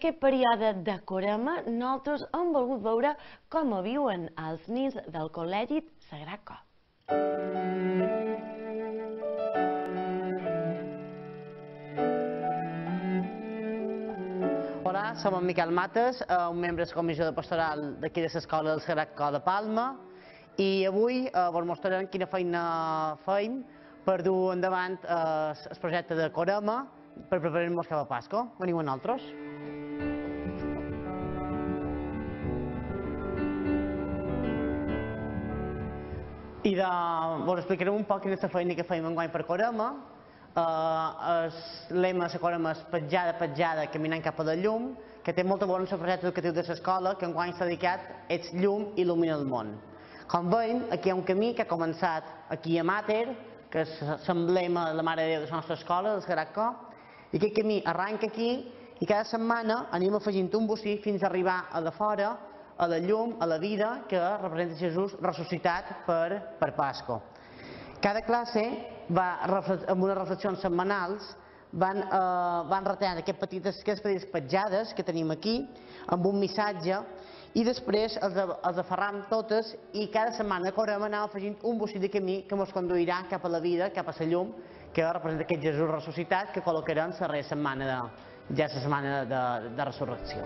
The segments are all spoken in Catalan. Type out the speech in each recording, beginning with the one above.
aquest període de Corema, nosaltres hem volgut veure com viuen els nens del Col·legi Sagrat Cor. Hola, som en Miquel Mates, un membre de la Comissió de Pastoral d'aquí de l'Escola del Sagrat Cor de Palma, i avui vos mostrarem quina feina feim per dur endavant el projecte de Corema per preparar-nos cap a Pasco. Veniu amb nosaltres. I vos explicaré un poc quina és la feina que feim enguany per Corema. El lema de Corema és petjada, petjada, caminant cap a la llum, que té molta bona el projecte educatiu de l'escola, que enguany s'ha dedicat Ets llum, il·lumina el món. Com veiem, aquí hi ha un camí que ha començat aquí a Mater, que és l'emblema de la Mare de Déu de la nostra escola, del Sagrat Cor, i aquest camí arranca aquí i cada setmana anem afegint un bocí fins a arribar a la fora, a la llum, a la vida que representa Jesús ressuscitat per Pasco. Cada classe va, amb unes reflexions setmanals, van retallant aquestes petites petjades que tenim aquí amb un missatge i després els aferram totes i cada setmana a Corema anem afegint un bocí de camí que ens conduirà cap a la vida, cap a la llum, que representa aquest Jesús ressuscitat que col·locarem la darrera setmana, ja la setmana de resurrecció.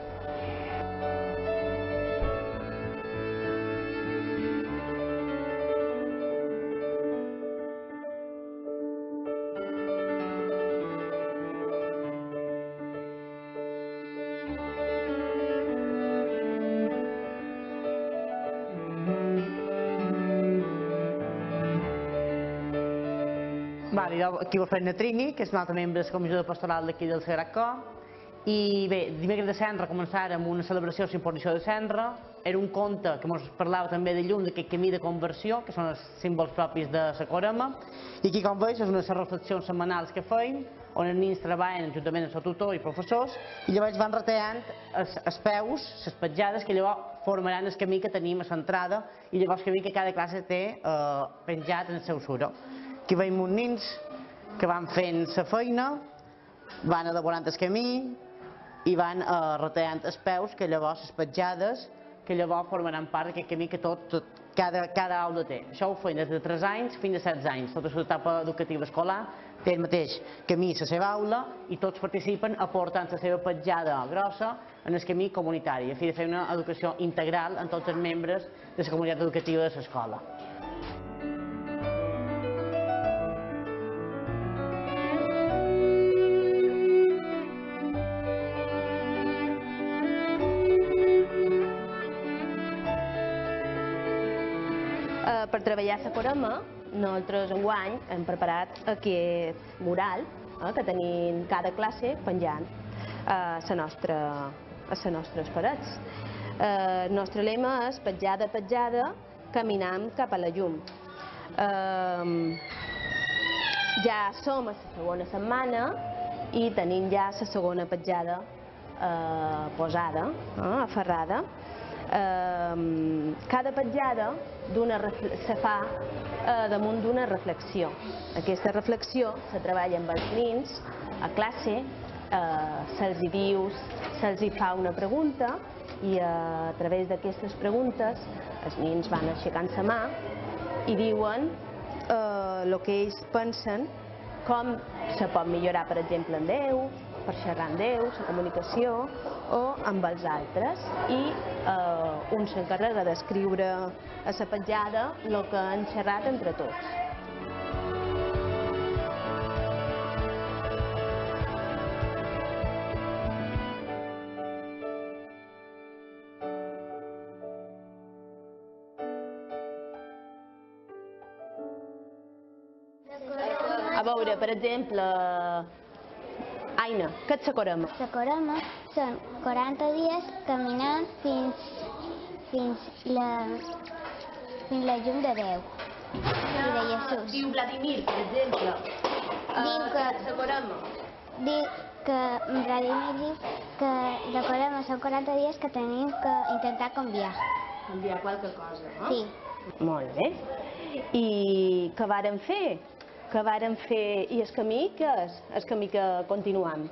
Aquí ho fem a Trini, que és un altre membre de la Comissió de Pastoral d'aquí del Sagrat Cor. I bé, dimecres de Cendra començàrem una celebració de l'imposició de Cendra. Era un conte que ens parlava també de llum, d'aquest camí de conversió, que són els símbols propis de la Corema. I aquí, com veus, és una de les reflexions setmanals que feim, on els nens treballen juntament amb el tutor i professors, i llavors van retallant els peus, les petjades, que llavors formaran el camí que tenim a l'entrada, i llavors el camí que cada classe té penjat en el seu suro. Aquí veiem uns nens que van fent la feina, van elaborant el camí i van retallant els peus, que llavors les petjades, que llavors formaran part d'aquest camí que cada aula té. Això ho feim des de 3 anys fins a 16 anys. Tota l'etapa educativa escolar té el mateix camí a la seva aula i tots participen aportant la seva petjada grossa en el camí comunitari, a fi de fer una educació integral en tots els membres de la comunitat educativa de l'escola. Per treballar a la Corema, nosaltres enguany hem preparat aquest mural que tenim cada classe penjant a les nostres parets. El nostre lema és petjada, petjada, caminant cap a la llum. Ja som a la segona setmana i tenim ja la segona petjada posada, aferrada. Cada petjada se fa damunt d'una reflexió. Aquesta reflexió se treballa amb els nens a classe, se'ls diu, se'ls fa una pregunta i a través d'aquestes preguntes els nens van aixecant la mà i diuen el que ells pensen, com se pot millorar, per exemple, en Déu, per xerrar amb Déu, la comunicació o amb els altres, i un s'encarrega d'escriure a la petjada el que han xerrat entre tots. A veure, per exemple, Aina, què és la Corema? La Corema són 40 dies caminant fins la llum de Déu i de Jesús. Diu Vladimir, per exemple. Diu que la Corema. Diu que Vladimir diu que la Corema són 40 dies que tenim que intentar canviar. Canviar qualque cosa, no? Sí. Molt bé. I què vàrem fer? Que vàrem fer, i el camí què és? El camí que continuem.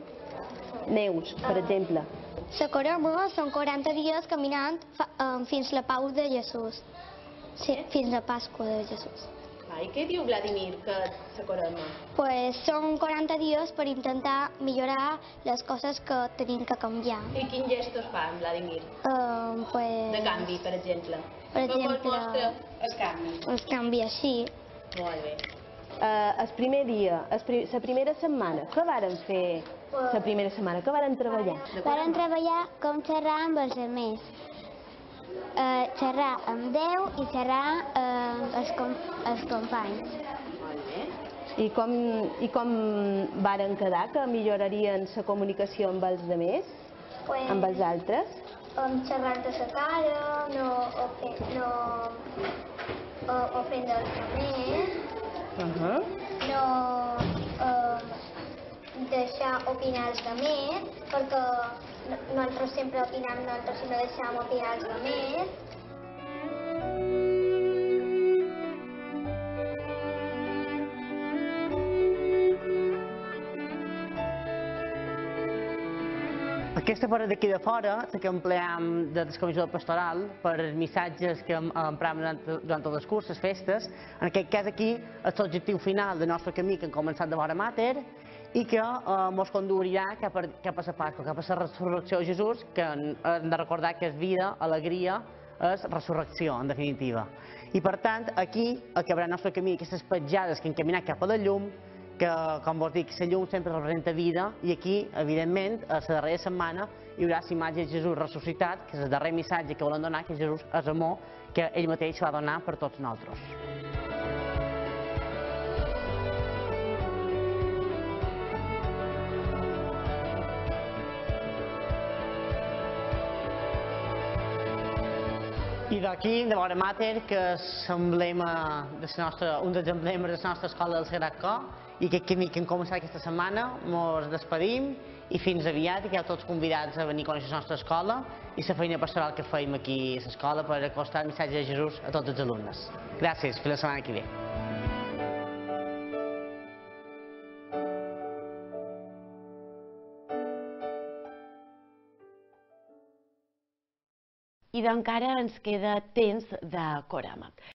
Neus, per exemple. La Carema són 40 dies caminant fins la Pau de Jesús. Sí, fins la Pasqua de Jesús. I què diu Vladimir que és la Carema? Pues són 40 dies per intentar millorar les coses que tenim que canviar. I quins gestos fa en Vladimir? De canvi, per exemple. Per exemple, Com mostra el canvi? els canvi així. Molt bé. El primer dia, la primera setmana, què varen fer la primera setmana? Què varen treballar? Varen treballar com xerrar amb els altres. Xerrar amb Déu i xerrar amb els companys. I com varen quedar que millorarien la comunicació amb els altres, amb els altres? Xerrant a la cara, no ofendre els altres, no deixar opinar els altres, perquè nosaltres sempre opinem nosaltres i no deixem opinar els altres. Aquesta part d'aquí de fora, la que empleam de la comissió pastoral per els missatges que emprem durant el discurs, les festes. En aquest cas aquí és l'objectiu final del nostre camí que hem començat de vora Mater i que ens conduirà cap a la Pasqua, cap a la resurrecció de Jesús, que hem de recordar que és vida, alegria, és resurrecció, en definitiva. I per tant, aquí acabarà el nostre camí, aquestes petjades que hem caminat cap a la llum, que, com vos dic, la llum sempre representa vida, i aquí, evidentment, a la darrera setmana hi haurà la imatge de Jesús ressuscitat, que és el darrer missatge que volen donar, que Jesús és amor, que ell mateix va donar per tots nosaltres. I d'aquí, de vora Mater, que és un dels emblemes de la nostra escola del Sagrat Cor, i aquest camí que hem començat aquesta setmana, ens despedim i fins aviat, i quedeu tots convidats a venir a conèixer la nostra escola i la feina pastoral que feim aquí a l'escola per acostar el missatge de Jesús a tots els alumnes. Gràcies, fins la setmana que ve. I d'encara ens queda temps de Corama.